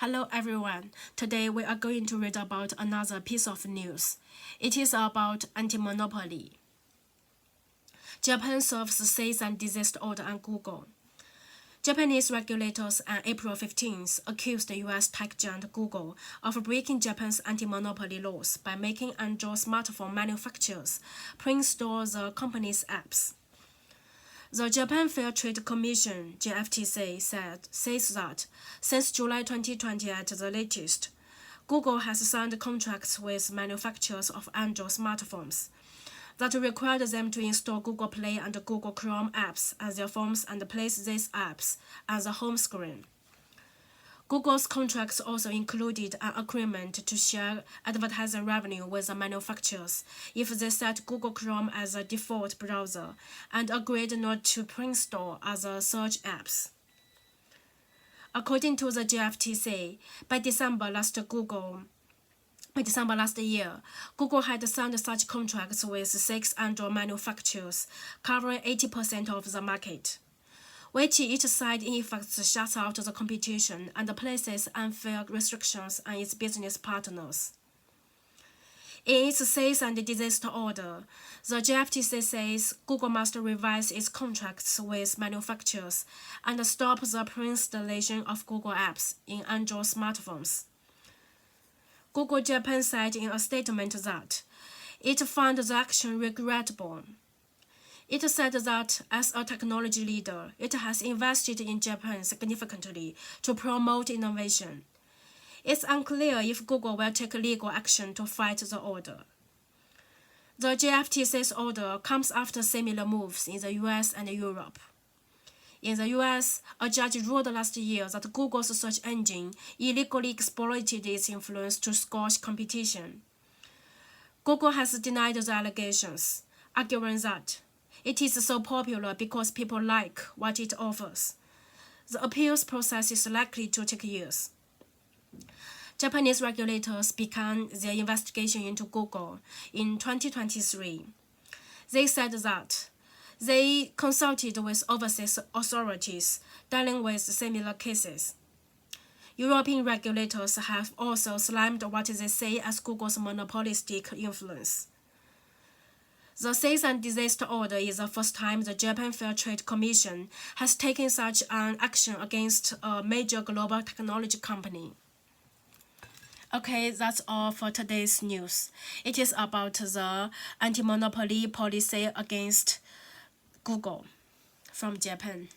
Hello everyone. Today we are going to read about another piece of news. It is about anti-monopoly. Japan serves cease and desist order on Google. Japanese regulators on April 15th accused the US tech giant Google of breaking Japan's anti-monopoly laws by making Android smartphone manufacturers pre-install the company's apps. The Japan Fair Trade Commission (JFTC) says that since July 2020 at the latest, Google has signed contracts with manufacturers of Android smartphones that required them to install Google Play and Google Chrome apps on their phones and place these apps on the home screen. Google's contracts also included an agreement to share advertising revenue with the manufacturers if they set Google Chrome as a default browser and agreed not to pre-install other search apps. According to the JFTC, by December last year, Google had signed such contracts with 6 Android manufacturers, covering 80% of the market, which each side in effect shuts out the competition and places unfair restrictions on its business partners. In its cease and desist order, the JFTC says Google must revise its contracts with manufacturers and stop the pre-installation of Google apps in Android smartphones. Google Japan said in a statement that it found the action regrettable. It said that as a technology leader, it has invested in Japan significantly to promote innovation. It's unclear if Google will take legal action to fight the order. The JFTC's order comes after similar moves in the US and Europe. In the US, a judge ruled last year that Google's search engine illegally exploited its influence to squash competition. Google has denied the allegations, arguing that it is so popular because people like what it offers. The appeals process is likely to take years. Japanese regulators began their investigation into Google in 2023. They said that they consulted with overseas authorities dealing with similar cases. European regulators have also slammed what they say as Google's monopolistic influence. The cease and desist order is the first time the Japan Fair Trade Commission has taken such an action against a major global technology company. Okay, that's all for today's news. It is about the anti-monopoly policy against Google from Japan.